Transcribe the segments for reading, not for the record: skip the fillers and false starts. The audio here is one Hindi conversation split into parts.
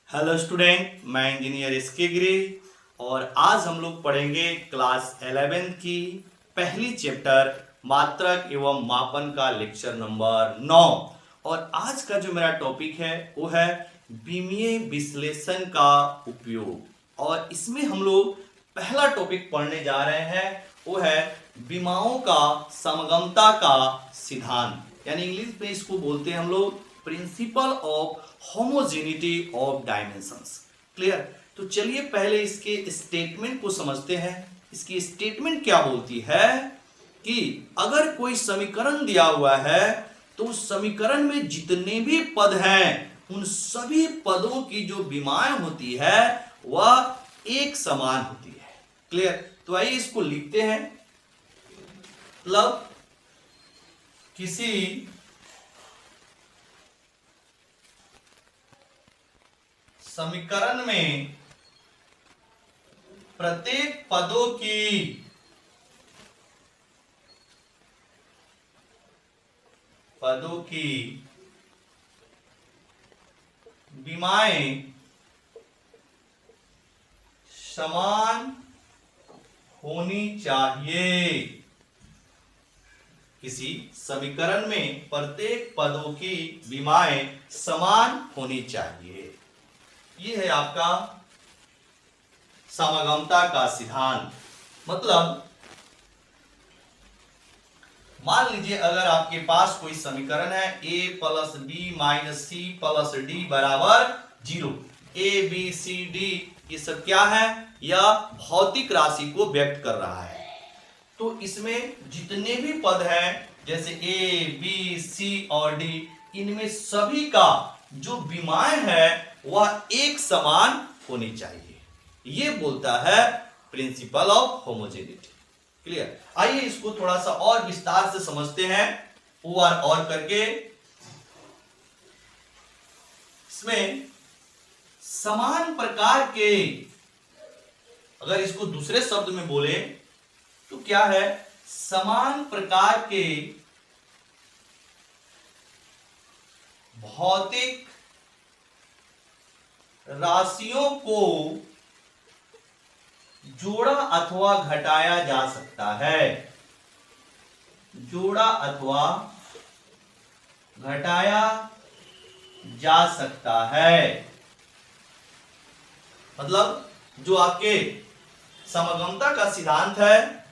हेलो स्टूडेंट, मैं इंजीनियर एसके गिरी और आज हम लोग पढ़ेंगे क्लास 11 की पहली चैप्टर मात्रक एवं मापन का लेक्चर नंबर 9। और आज का जो मेरा टॉपिक है वो है विमीय विश्लेषण का उपयोग। और इसमें हम लोग पहला टॉपिक पढ़ने जा रहे हैं वो है विमाओं का समगमता का सिद्धांत, यानी इंग्लिश में इसको बोलते हैं हम लोग principal of homogeneity of dimensions. Clear? तो चलिए पहले इसके स्टेटमेंट को समझते हैं। इसकी स्टेटमेंट क्या बोलती है कि अगर कोई समीकरण दिया हुआ है तो उस समीकरण में जितने भी पद हैं उन सभी पदों की जो विमाएं होती है वह एक समान होती है। क्लियर? तो आइए इसको लिखते हैं। मतलब किसी समीकरण में प्रत्येक पदों की विमाएं समान होनी चाहिए। किसी समीकरण में प्रत्येक पदों की विमाएं समान होनी चाहिए। ये है आपका समगमता का सिद्धांत। मतलब मान लीजिए अगर आपके पास कोई समीकरण है a plus D minus C plus D बराबर 0। ए बी सी डी ये सब क्या है? यह भौतिक राशि को व्यक्त कर रहा है। तो इसमें जितने भी पद हैं जैसे ए बी सी और डी, इनमें सभी का जो विमाएं है वह एक समान होनी चाहिए। ये बोलता है प्रिंसिपल ऑफ होमोजेनिटी। क्लियर? आइए इसको थोड़ा सा और विस्तार से समझते हैं और करके। इसमें समान प्रकार के, अगर इसको दूसरे शब्द में बोले तो क्या है? समान प्रकार के भौतिक राशियों को जोड़ा अथवा घटाया जा सकता है। जोड़ा अथवा घटाया जा सकता है। मतलब जो आपके समगमता का सिद्धांत है,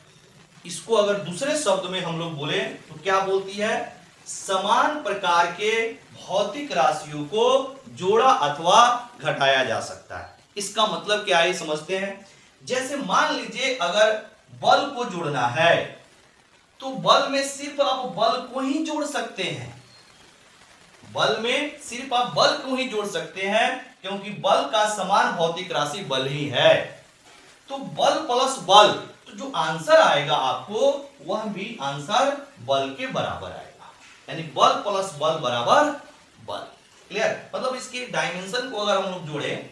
इसको अगर दूसरे शब्द में हम लोग बोले तो क्या बोलती है? समान प्रकार के भौतिक राशियों को जोड़ा अथवा घटाया जा सकता है। इसका मतलब क्या है समझते हैं। जैसे मान लीजिए अगर बल को जोड़ना है तो बल में सिर्फ आप बल को ही जोड़ सकते हैं। बल में सिर्फ आप बल को ही जोड़ सकते हैं क्योंकि बल का समान भौतिक राशि बल ही है। तो बल प्लस बल, तो जो आंसर आएगा आपको वह भी आंसर बल के बराबर आएगा, यानी बल प्लस बल बराबर बल। क्लियर? मतलब इसके डायमेंशन को अगर हम लोग जोड़े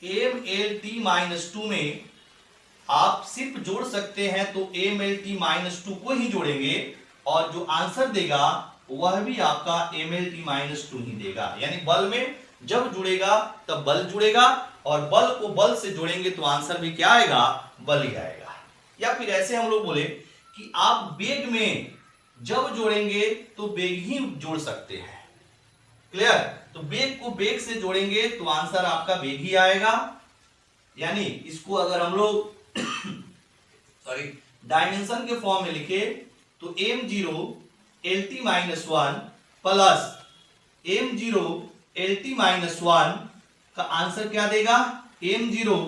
MLT-2 में आप सिर्फ जोड़ सकते हैं तो MLT-2 को ही जोड़ेंगे और जो आंसर देगा वह भी आपका MLT-2 ही देगा। यानी बल में जब जुड़ेगा तब बल जुड़ेगा और बल को बल से जोड़ेंगे तो आंसर भी क्या आएगा? बल ही आएगा। या फिर ऐसे हम लोग बोले कि आप वेग में जब जोड़ेंगे तो वेग ही जोड़ सकते हैं। क्लियर? तो वेग को वेग से जोड़ेंगे तो आंसर आपका वेग ही आएगा। यानी इसको अगर हम लोग सॉरी डायमेंशन के फॉर्म में लिखे तो m0 LT-1 plus m0 LT-1 का आंसर क्या देगा? m0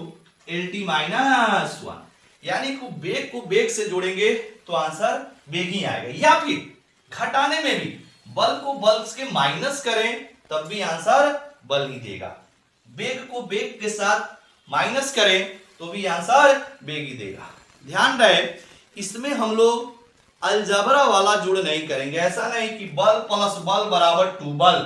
LT-1। यानी को वेग से जोड़ेंगे तो आंसर वेग ही आएगा। या फिर घटाने में भी बल को बल के माइनस करें तब भी आंसर बल ही देगा। वेग को वेग के साथ माइनस करें तो भी आंसर वेग ही देगा। ध्यान रहे इसमें हम लोग अलजबरा वाला जोड़ नहीं करेंगे। ऐसा नहीं कि बल प्लस बल बराबर 2 बल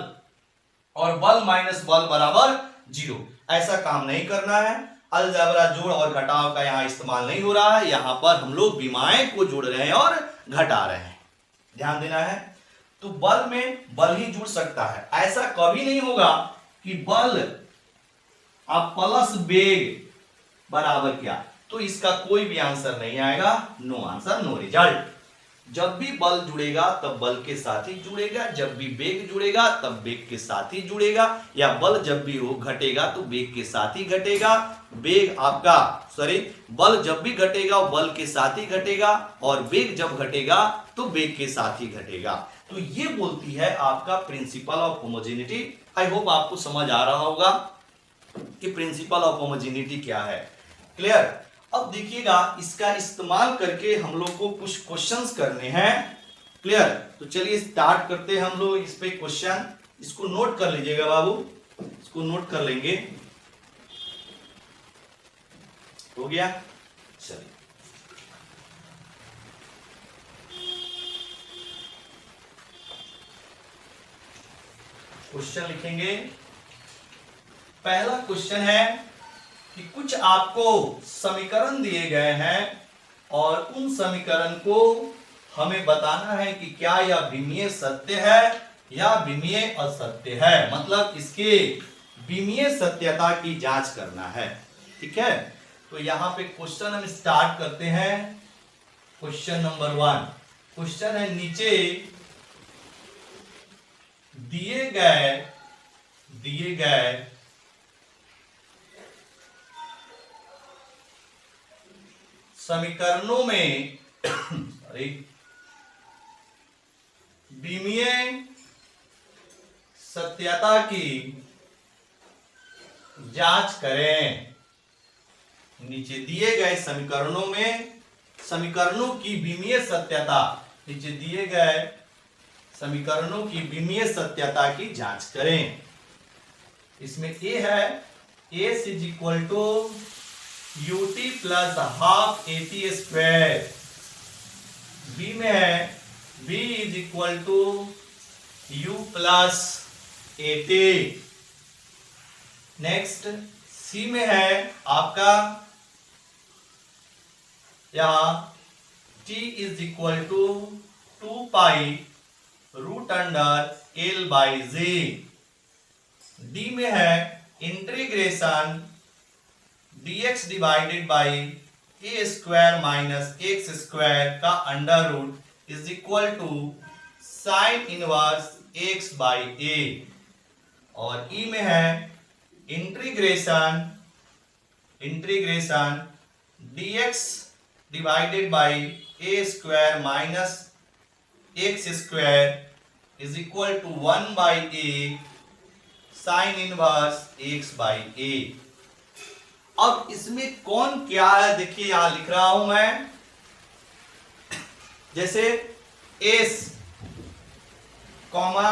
और बल माइनस बल बराबर 0, ऐसा काम नहीं करना है। अलजबरा जोड़ और घटाव का यहाँ इस्तेमाल नहीं हो रहा है। यहाँ पर हम लोग विमाएं को जोड़ रहे हैं और घटा रहे हैं, ध्यान देना है। तो बल में बल ही जुड़ सकता है। ऐसा कभी नहीं होगा कि बल अब प्लस वेग बराबर क्या, तो इसका कोई भी आंसर नहीं आएगा, नो आंसर, नो रिजल्ट। जब भी बल जुड़ेगा तब बल के साथ ही जुड़ेगा, जब भी वेग जुड़ेगा तब वेग के साथ ही जुड़ेगा, या बल जब भी हो घटेगा तो वेग के साथ ही घटेगा, वेग आपका सॉरी बल जब भी घटेगा वो बल के साथ ही घटेगा, और वेग जब घटेगा तो वेग के साथ ही घटेगा। तो ये बोलती है आपका principal of homogeneity. I hope आपको समझ आ रहा होगा कि प्रिंसिपल ऑफ होमोजेनिटी क्या है। क्लियर। अब देखिएगा इसका इस्तेमाल करके हम लोग को कुछ क्वेश्चंस करने हैं। क्लियर। तो चलिए स्टार्ट करते हैं हम लोग इस पे क्वेश्चन। इसको नोट कर लीजिएगा बाबू, इसको नोट कर लेंगे। हो गया। चलिए क्वेश्चन लिखेंगे। पहला क्वेश्चन है कि कुछ आपको समीकरण दिए गए हैं और उन समीकरण को हमें बताना है कि क्या यह विमीय सत्य है या विमीय असत्य है, मतलब इसके विमीय सत्यता की जांच करना है। ठीक है, तो यहां पे क्वेश्चन हम स्टार्ट करते हैं। क्वेश्चन नंबर 1 क्वेश्चन है, नीचे दिए गए समीकरणों में सॉरी विमीय सत्यता की जांच करें। नीचे दिए गए समीकरणों में समीकरणों की विमीय सत्यता, नीचे दिए गए समीकरणों की विमीय सत्यता की जांच करें। इसमें ए है s is equal to ut plus half a t square, B में है b is equal to u plus a t. Next C में है आपका यहां t is equal to 2 pi root under l by g. D में है integration dx divided by a square minus x square का under root is equal to sine inverse x by a. और ई में है integration dx divided by a square minus x square is equal to 1 by a sine inverse x by a. अब इसमें कौन क्या है, देखिए यहां लिख रहा हूं मैं, जैसे s comma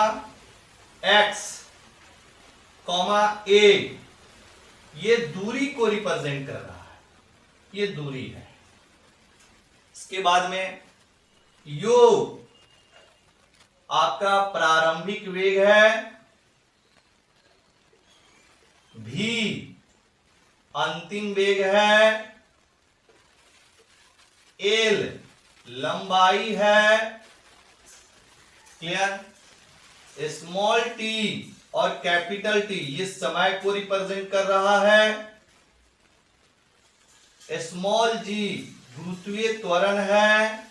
x comma a, ये दूरी को रिप्रेजेंट कर रहा है, ये दूरी है। इसके बाद में यो आपका प्रारंभिक वेग है, भी अंतिम वेग है, एल लंबाई है। क्लियर। स्मॉल टी और कैपिटल टी ये समय को रिप्रेजेंट कर रहा है। स्मॉल जी गुरुत्वीय त्वरण है,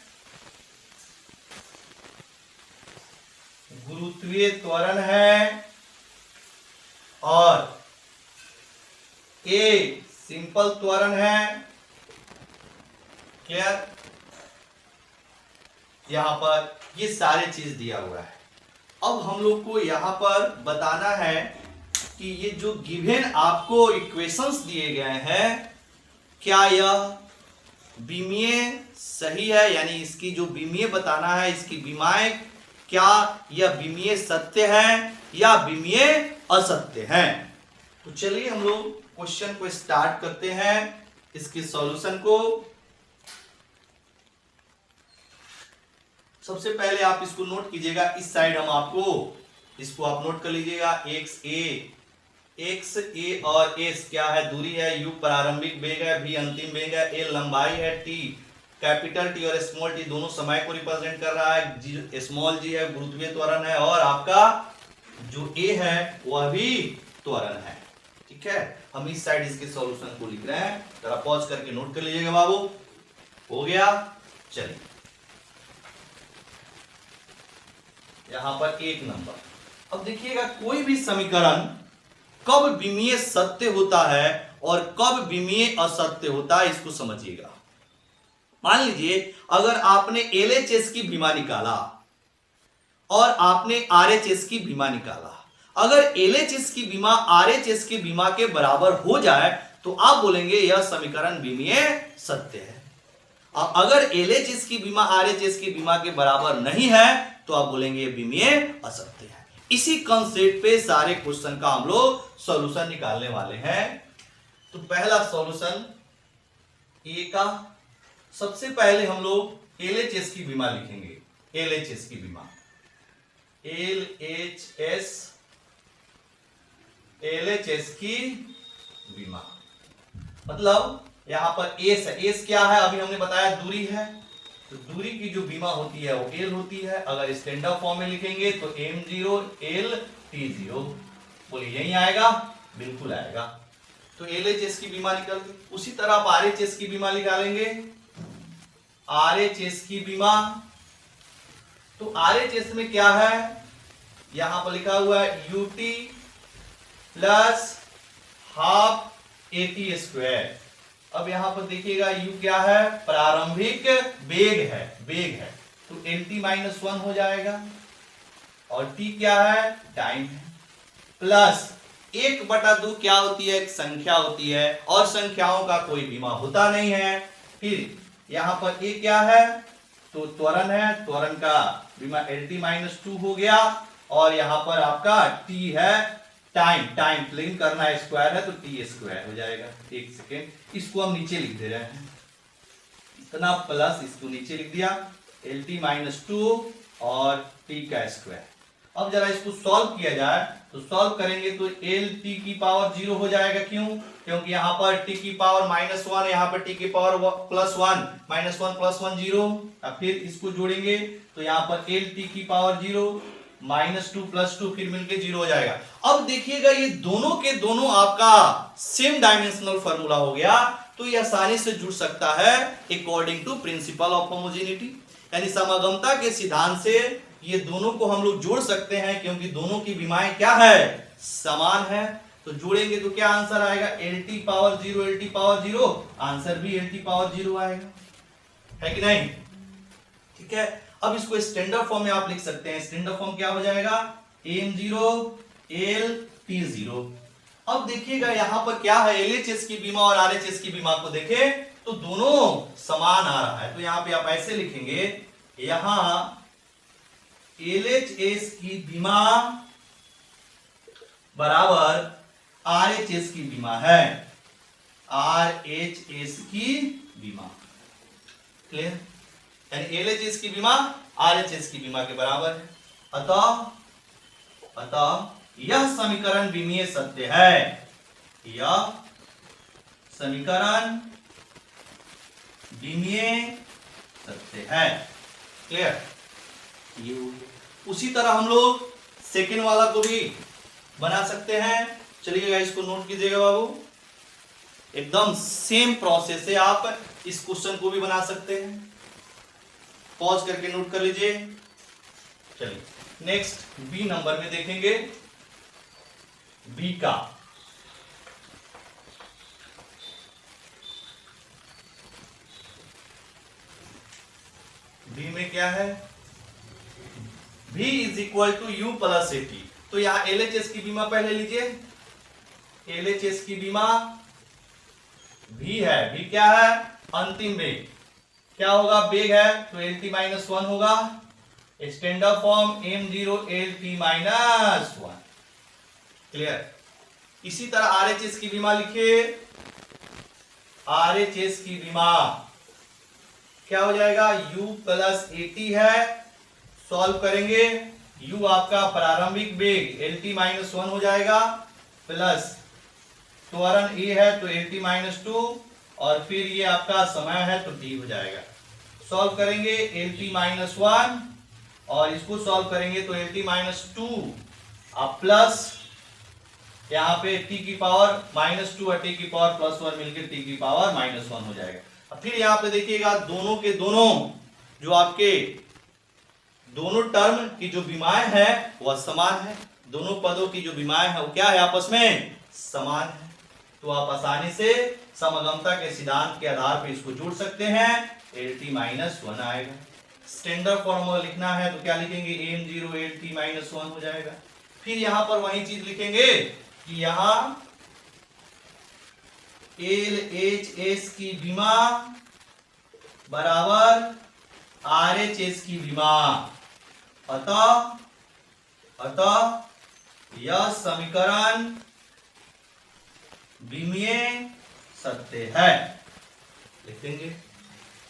और ए सिंपल त्वरण है। क्लियर। यहां पर ये सारे चीज दिया हुआ है। अब हम लोग को यहां पर बताना है कि ये जो गिवन आपको इक्वेशंस दिए गए हैं, क्या यह विमीय सही है, यानी इसकी जो विमीय बताना है, इसकी विमाएं क्या यह विमीय सत्य है या विमीय असत्य है। तो चलिए हम लोग क्वेश्चन को स्टार्ट करते हैं, इसके सॉल्यूशन को। सबसे पहले आप इसको नोट कीजिएगा, इस साइड हम आपको इसको आप नोट कर लीजिएगा। एक्स ए और एस क्या है, दूरी है, यू प्रारंभिक वेग है, भी अंतिम वेग है, ए लंबाई है, टी कैपिटल टी और स्मॉल टी दोनों समय को रिप्रेजेंट कर रहा है, स्मॉल जी है गुरुत्वीय त्वरण है, और आपका जो ए है वह भी त्वरण है। ठीक है, हम इस साइड इसके सॉल्यूशन को लिख रहे हैं, जरा पॉज करके नोट कर लीजिएगा बाबू। हो गया, चलिए यहां पर 1 नंबर। अब देखिएगा कोई भी समीकरण कब विमीय सत्य होता है और कब विमीय असत्य होता है, इसको समझिएगा। मान लीजिए अगर आपने LHS की विमा निकाला और आपने RHS की विमा निकाला, अगर LHS की विमा RHS की विमा के बराबर हो जाए तो आप बोलेंगे यह समीकरण विमीय सत्य है। अगर LHS की विमा RHS की विमा के बराबर नहीं है तो आप बोलेंगे विमीय असत्य है। इसी कंसेप्ट पे सारे क्वेश्चन का हम लोग सॉल्यूशन निकालने वाले हैं। तो पहला सॉल्यूशन ए का, सबसे पहले हम लोग LHS की विमा लिखेंगे। LHS की विमा, LHS की विमा मतलब यहां पर एस है। एस क्या है, अभी हमने बताया दूरी है, तो दूरी की जो विमा होती है वो एल होती है। अगर स्टैंडर्ड फॉर्म में लिखेंगे तो m0 l t0, बोलिए यही आएगा, बिल्कुल आएगा। तो LHS की विमा निकल गई। उसी तरह आप RHS की विमा निकालेंगे। RHS की विमा, तो RHS में क्या है, यहां पर लिखा हुआ है UT प्लस हाफ AT²। अब यहां पर देखिएगा U क्या है, प्रारंभिक वेग है, वेग है, तो LT-1 हो जाएगा। और T क्या है, टाइम है, प्लस 1/2 क्या होती है, एक संख्या होती है, और संख्याओं का कोई बीमा होता नहीं है। फिर यहां पर A क्या है, तो त्वरण है, त्वरण का बीमा LT-2 हो गया। और यहां पर आपका T है, टाइम, टाइम प्लेन करना है, स्क्वायर है तो T² हो जाएगा। एक सेकेंड, इसको हम नीचे लिख दे रहे हैं, इतना प्लस इसको नीचे लिख दिया, LT-2 और T²। अब जरा इसको सॉल्व किया जाए, तो सॉल्व करेंगे तो LT⁻0 हो जाएगा। क्यों, क्योंकि यहां पर T⁻−1, यहां पर T+1, -1 + 1 0। अब फिर इसको जोड़ेंगे तो यहां पर LT⁻0 -2 + 2 फिर मिलके 0 हो जाएगा। अब देखिएगा ये दोनों के दोनों आपका सेम डायमेंशनल फार्मूला हो गया, तो ये आसानी से जुड़ सकता है according to principle of homogeneity, यानी समगमता के सिद्धांत से ये दोनों को हम लोग जोड़ सकते हैं, क्योंकि दोनों की विमाएं क्या है, समान है। तो जोड़ेंगे तो क्या आंसर आएगा, LT⁻0 LT⁻0, आंसर भी LT⁻0 आएगा, है कि नहीं। ठीक है, अब इसको स्टैंडर्ड फॉर्म में आप लिख सकते हैं। स्टैंडर्ड फॉर्म क्या हो जाएगा, m0 l t0। अब देखिएगा यहां पर क्या है, LHS की बीमा और RHS की बीमा को देखें तो दोनों समान आ रहा है। तो यहां पे आप ऐसे लिखेंगे, यहां LHS की बीमा बराबर RHS की बीमा है, RHS की बीमा, क्लियर, यानी LHS की बीमा RHS की बीमा के बराबर है। अतः यह समीकरण विमीय सत्य है, यह समीकरण विमीय सत्य है, क्लियर। उसी तरह हम लोग सेकेंड वाला को भी बना सकते हैं। चलिएगा इसको नोट कीजिएगा बाबू, एकदम सेम प्रोसेस से आप इस क्वेश्चन को भी बना सकते हैं। पॉज करके नोट कर लीजिए। चलिए नेक्स्ट बी नंबर में देखेंगे, बी का बी में क्या है, V = U + AT। तो यहां LHS की बीमा पहले लीजिए, LHS की बीमा V है, V क्या है, अंतिम वेग, क्या होगा, वेग है तो LT-1 होगा। Standard form m0 LT-1, clear. इसी तरह RHS की बीमा लिखिए, RHS की बीमा क्या हो जाएगा, U + AT है, सॉल्व करेंगे, U आपका प्रारंभिक वेग LT-1 हो जाएगा, प्लस त्वरण A है तो LT-2, और फिर ये आपका समय है तो T हो जाएगा। सॉल्व करेंगे LT-1 और इसको सॉल्व करेंगे तो LT-2 अब प्लस यहाँ पे t की पावर -2 और t की पावर +1 मिलकर t की पावर -1 हो जाएगा। अब फिर यहाँ पे देखिएगा दोनों के दोनों जो आपके दोनों टर्म की जो विमाएं हैं वह समान है, दोनों पदों की जो विमाएं हैं वो क्या है, आपस में समान है। तो आप आसानी से समगमता के सिद्धांत के आधार पर इसको जोड़ सकते हैं, LT-1 आएगा। स्टैंडर्ड फॉर्मूला लिखना है तो क्या लिखेंगे, AM0 LT-1 हो जाएगा। फिर यहां पर वही चीज लिखेंगे कि यहां LHS की विमा बराबर RHS की विमा, अतः यह समीकरण विमीय सत्य है, लिख देंगे।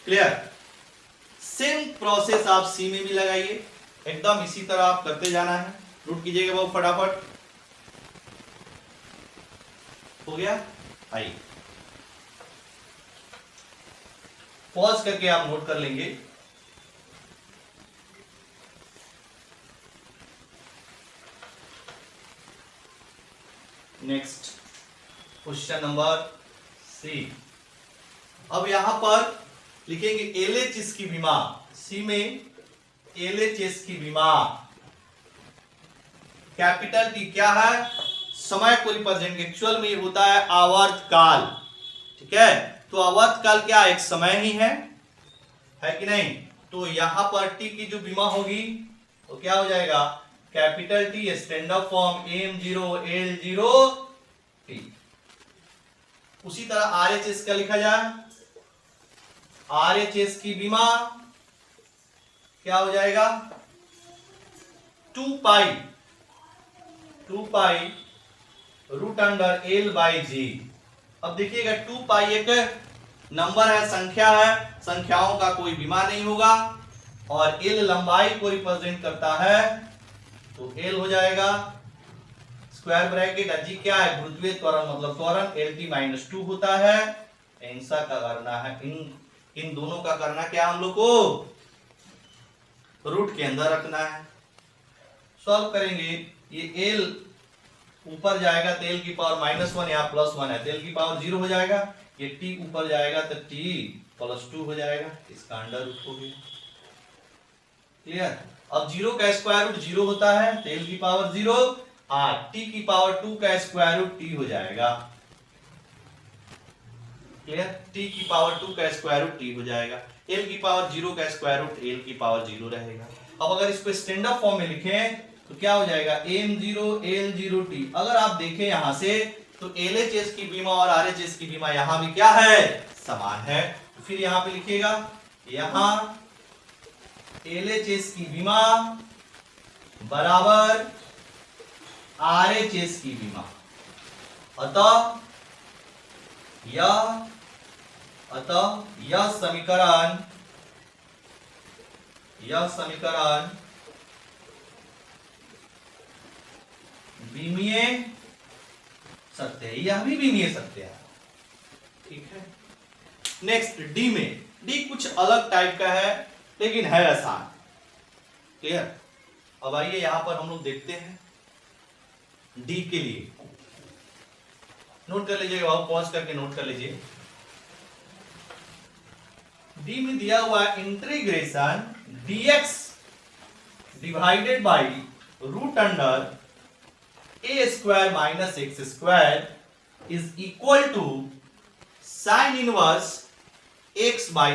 क्लियर। सेम प्रोसेस आप सी में भी लगाइए, एकदम इसी तरह आप करते जाना है। नोट कीजिएगा बहुत फटाफट। हो गया, आइए पॉज करके आप नोट कर लेंगे। Next question number C. अब यहां पर लिखेंगे LHS की विमा, सी में LHS की विमा कैपिटल T क्या है, समय को रिप्रेजेंट, एक्चुअल में ये होता है आवर्तकाल। ठीक है, तो आवर्तकाल क्या एक समय ही है कि नहीं। तो यहां पर T की जो विमा होगी तो क्या हो जाएगा, capital T standard form AM0 L0 T। उसी तरह RHS का लिखा जाए, RHS की विमा क्या हो जाएगा, 2 पाई √L/G। अब देखिएगा 2 पाई एक नंबर है, संख्या है, संख्याओं का कोई विमा नहीं होगा, और L लंबाई को रिप्रेजेंट करता है, तो L हो जाएगा स्क्वायर ब्रैकेट, G क्या है, गुरुत्वीय त्वरण मतलब त्वरण, LT-2 होता है। ऐसा का करना है, इन दोनों का करना क्या, हम लोग को रूट के अंदर रखना है। सॉल्व करेंगे, ये L ऊपर जाएगा तो L की पावर -1, यहाँ +1 है तो L की पावर 0 हो जाएगा। ये T ऊपर जाएगा तो T +2 हो जाएगा, इसका अंडर रूट हो गया। क्लियर। अब 0 का स्क्वायर रूट 0 होता है तो L की पावर 0, T की पावर 2 का स्क्वायर रूट T हो जाएगा। क्लियर, T की पावर 2 का स्क्वायर रूट T हो जाएगा। L की पावर 0 का स्क्वायर रूट L की पावर 0 रहेगा। अब अगर इसको स्टैंडर्ड फॉर्म में लिखें तो क्या हो जाएगा, AM0 L0 T। अगर आप देखें यहां से तो LHS की विमा और RHS की विमा यहां भी क्या है, समान है। तो फिर यहां पे लिखिएगा, यहां LHS की विमा बराबर RHS की विमा, अतः यह समीकरण विमीय सत्य है, यह भी विमीय सत्य है। ठीक है। नेक्स्ट डी में, डी कुछ अलग टाइप का है लेकिन है आसान। क्लियर। अब आइए यहां पर हम लोग देखते हैं डी के लिए। नोट कर लीजिएगा, पॉज करके नोट कर लीजिए। डी में दिया हुआ है integration dx divided by √a² - x² is equal to sine inverse x/a।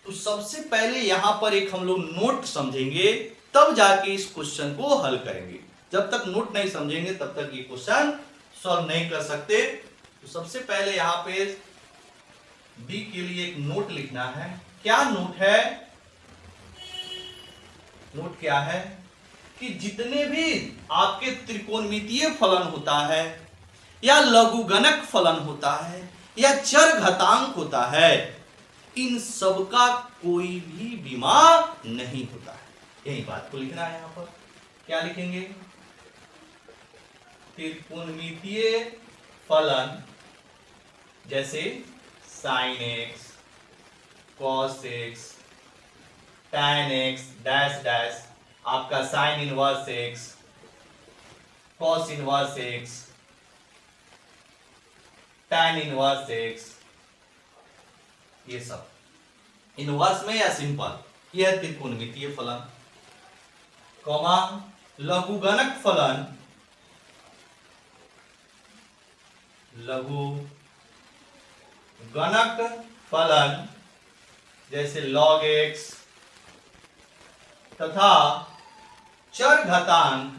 तो सबसे पहले यहां पर एक हम लोग नोट समझेंगे, तब जाके इस क्वेश्चन को हल करेंगे। जब तक नोट नहीं समझेंगे तब तक ये क्वेश्चन सॉल्व नहीं कर सकते। तो सबसे पहले यहां पे डी के लिए एक नोट लिखना है। क्या नोट है, नोट क्या है कि जितने भी आपके त्रिकोणमितीय फलन होता है या लघुगणक फलन होता है या चरघातांक होता है, इन सब का कोई भी विमा नहीं होता है। यही बात को लिखना है। यहां पर क्या लिखेंगे, त्रिकोणमितीय फलन जैसे sin x, cos x, tan x dash dash, आपका sin inverse x, cos inverse x, tan inverse x, ये सब इनवर्स में या सिंपल, यह त्रिकोणमितीय फलन, कॉमा लघुगणक फलन, लघुगणक फलन जैसे log x तथा चर घातांक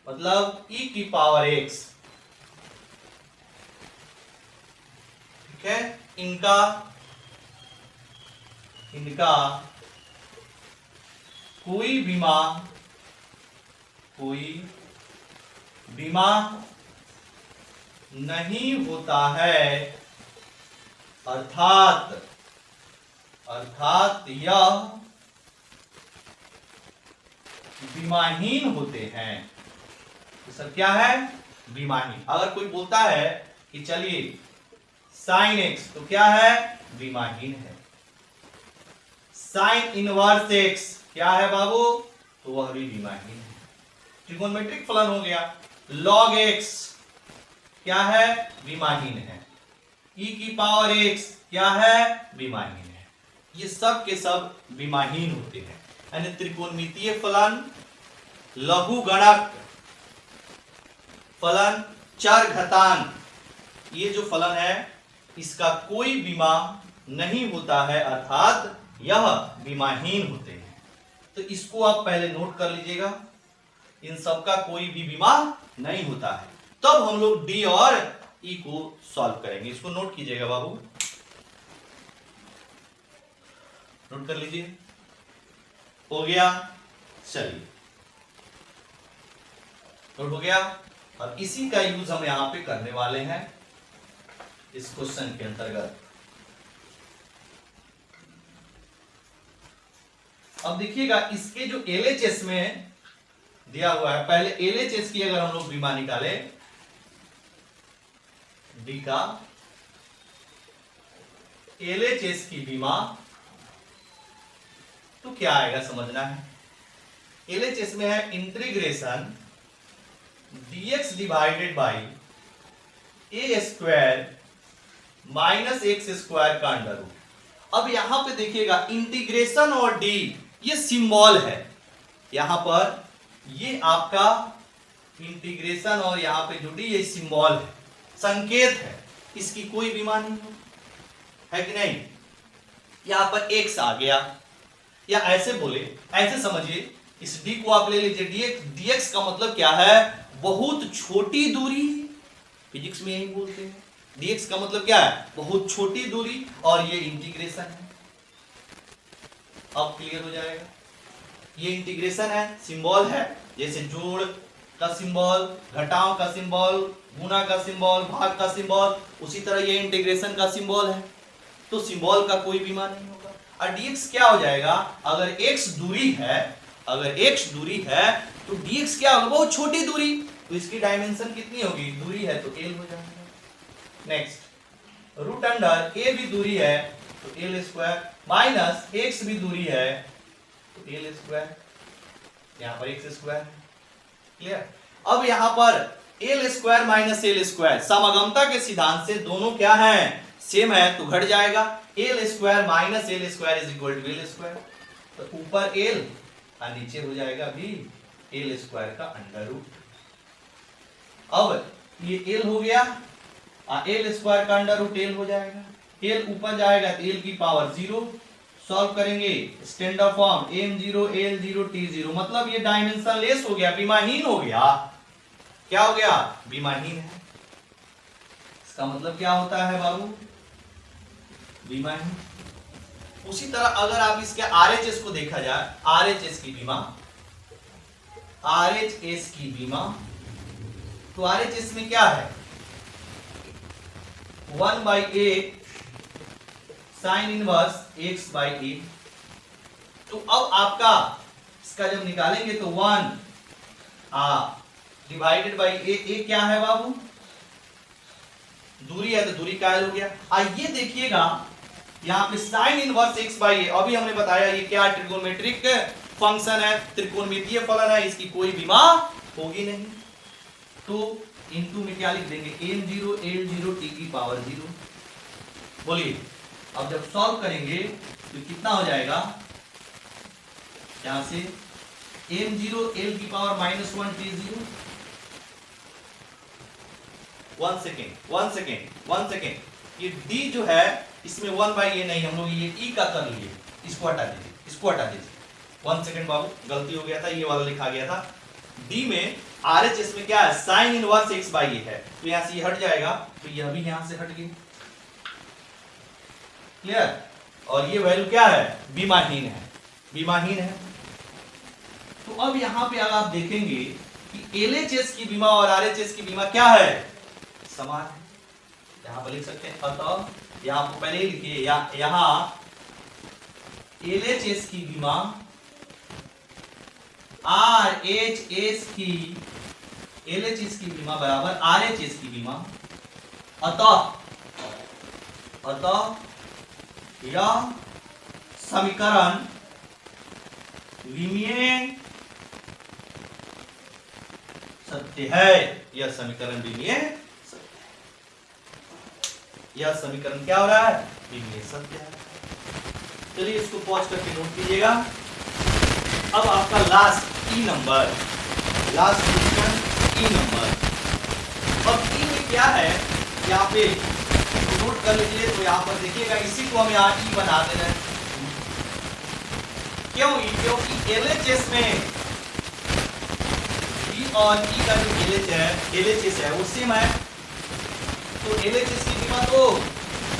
मतलब e की पावर x, ठीक है, इनका कोई बीमा नहीं होता है, अर्थात यह बीमाहीन होते हैं। ये सब क्या है? बीमाहीन। अगर कोई बोलता है कि चलिए साइन एक्स, तो क्या है? बीमाहीन है। साइन इनवर्स एक्स क्या है बाबू? तो वह भी बीमाहीन है। ट्रिगोनोमेट्रिक फलन हो गया। लॉग एक्स क्या है? बीमाहीन है। e की पावर x क्या है? बीमाहीन है। ये सब के सब बीमाहीन होते हैं। यानी त्रिकोणमितीय फलन, लघुगणक फलन, चर घातांक, ये जो फलन है इसका कोई बीमा नहीं होता है, अर्थात यह बीमाहीन होते हैं। तो इसको आप पहले नोट कर लीजिएगा, इन सब का कोई भी बीमा नहीं होता है। तब हम लोग डी और ई को सॉल्व करेंगे। इसको नोट कीजिएगा बाबू, नोट कर लीजिए। हो गया, चलिए नोट हो गया। और इसी का यूज हम यहां पे करने वाले हैं इस क्वेश्चन के अंतर्गत। अब देखिएगा, इसके जो LHS में दिया हुआ है, पहले LHS की अगर हम लोग बीमा निकाले, डी का LHS की बीमा, तो क्या आएगा समझना है। LHS में है integration dx divided by a square minus x square का अंडर रूट। अब यहां पे देखिएगा, इंटीग्रेशन और d ये सिंबल है। यहां पर ये आपका इंटीग्रेशन और यहां पे जो d ये सिंबल है, संकेत है। इसकी कोई बीमा नहीं है कि नहीं। यहां पर x आ गया, या ऐसे बोले, ऐसे समझिए, इस d को आप ले लीजिए, dx का मतलब क्या है? बहुत छोटी दूरी। फिजिक्स में यही बोलते हैं, dx का मतलब क्या है? बहुत छोटी दूरी, और ये इंटीग्रेशन है। अब क्लियर हो जाएगा। ये इंटीग्रेशन है, सिंबल है, जैसे जोड़ का सिंबल, घटाव का सिंबल, गुणा का सिंबल, भाग का सिंबल, उसी तरह ये इंटीग्रेशन का सिंबल है। तो सिंबल का कोई बीमा नहीं होगा। और dx क्या हो जाएगा? अगर x दूरी है, तो dx क्या होगा? बहुत छोटी दूरी। तो इसकी डायमेंशन कितनी होगी? दूरी है तो l हो जाएगा। नेक्स्ट, रूट अंडर a भी दूरी है तो l स्क्वायर, माइनस x भी दूरी है तो l स्क्वायर, यहां पर x स्क्वायर। क्लियर? अब यहां पर l square minus l square, समगमता के सिद्धांत से दोनों क्या है? सेम है, तो घट जाएगा। l square minus l square is equal to l square. तो ऊपर l और नीचे हो जाएगा भी l स्क्वायर का अंडर रूट। अब ये l हो गया, l स्क्वायर का अंडर रूट l हो जाएगा। l ऊपर जाएगा तो l की पावर 0। सॉल्व करेंगे standard form m0 l0 t0, मतलब ये डायमेंशन लेस हो गया, बीमाहीन हो गया। क्या हो गया? बीमाहीन है। इसका मतलब क्या होता है बाबू? बीमाहीन। उसी तरह अगर आप इसके RHS को देखा जाए, RHS की बीमा, तो RHS में क्या है? 1/a sign inverse x/a। तो अब आपका इसका जब निकालेंगे तो 1 डिवाइडेड बाई a क्या है बाबू? दूरी है तो दूरी कायल हो गया। ये देखिएगा, यहाँ पे साइन इनवर्स x/a, अभी हमने बताया ये क्या? ट्रिगोनोमेट्रिक फंक्शन है, त्रिकोणमितीय फलन है, इसकी कोई बीमा होगी नहीं। तो इनटू में क्या लिख देंगे m0 L0 t की पावर 0। बोलिए अब जब सॉल्व करेंगे तो कितना हो जाएगा, यहां से m0 L की पावर -1 t0। 1 सेकेंड, ये d जो है इसमें 1/a नहीं, हम लोग ये e का कर लिए, इसको हटा दीजिए 1 सेकेंड बाबू, गलती हो गया था, ये वाला लिखा गया था। d में RHS में क्या है, साइन इनवर्स x/a है, तो यहां से ये हट जाएगा, तो यह भी यहां से हट गई। क्लियर? और ये वैल्यू क्या है, विमाहीन है। तो अब यहां पे अगर आप देखेंगे कि LHS की बीमा और RHS की बीमा क्या है, समान है। यहां पर लिख सकते हैं, अतः यहां पर पहले लिखिए, यहां LHS की बीमा RHS की बीमा बराबर RHS की बीमा, अतः यह समीकरण विमीय सत्य है। यह समीकरण क्या हो रहा है, विमीय सत्य है। चलिए इसको पॉज करके नोट कीजिएगा। अब आपका लास्ट क्वेश्चन ई नंबर। अब ई में क्या है, यहाँ पे नोट कर लीजिए, तो यहाँ पर देखिएगा, इसी को हम यहाँ ई बना दे रहे हैं। क्यों ई? क्योंकि LHS में ई और ई का जो LHS है वो सेम है, तो LHS की बीमा तो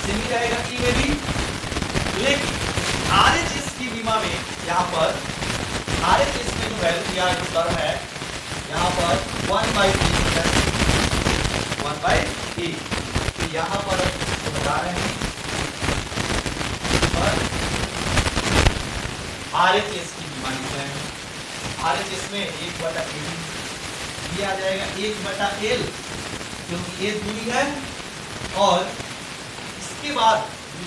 सेम ही रहेगा ई में भी, लेकिन RHS की बीमा में यहाँ पर RHS में जो वैल्यू दिया जो टर्म है यहाँ पर 1/a, तो यहाँ पर बता रहे हैं पर RHS की बीमा लिख रहे हैं। RHS में 1/a ये आ जाएगा 1/l, क्योंकि ये दूरी है, और इसके बाद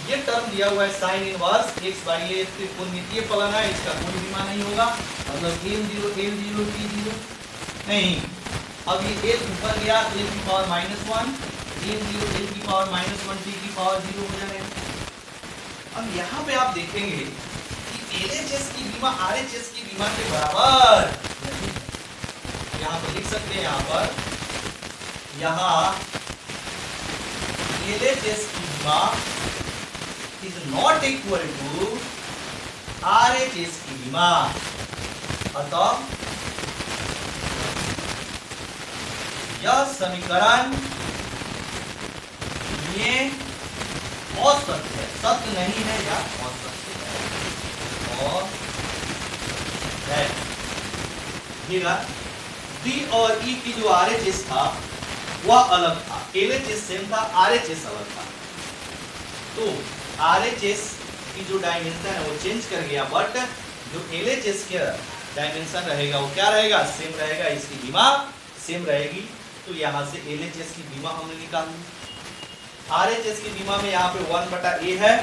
ये टर्म दिया हुआ है साइन इनवर्स x/a, त्रिकोणमितीय फलन है, इसका कोई बीमा नहीं होगा, मतलब m0 L0 t0 नहीं। अब ये l ऊपर गया तो l की पावर -1, m0 L की पावर -1 t की पावर 0 हो जाएगा। अब यहाँ पे आप देखेंगे कि LHS की बीमा RHS की बीमा के बराबर नहीं। यहाँ पर लिख सकते हैं, यहाँ LHS की बीमा is not equal to RHS की बीमा, अतः यह समीकरण ये असत्य है, सत्य नहीं है या असत्य है। D और E की जो RHS था वह अलग था, LHS सेम था, RHS अलग था, तो RHS की जो डायमेंशन है वो चेंज कर गया, बट जो LHS के डायमेंशन रहेगा वो क्या रहेगा, सेम रहेगा, इसकी बीमा सेम रहेगी। तो यहाँ से LHS की बीमा हमने निकाल ली। RHS की बीमा में यहाँ पे 1/a है,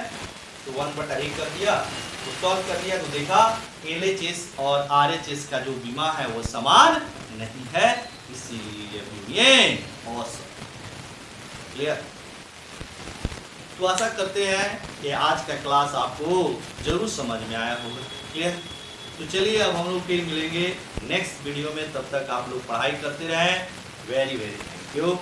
तो 1/a कर दिया, तो सॉल्व कर दिया, तो देखा LHS और RHS का जो बीमा है वो समान नहीं है, इसीलिए विमीय असत्य। क्लियर? तो आशा करते हैं कि आज का क्लास आपको जरूर समझ में आया होगा। क्लियर? तो चलिए अब हम लोग फिर मिलेंगे नेक्स्ट वीडियो में, तब तक आप लोग पढ़ाई करते रहें। Very very thank you.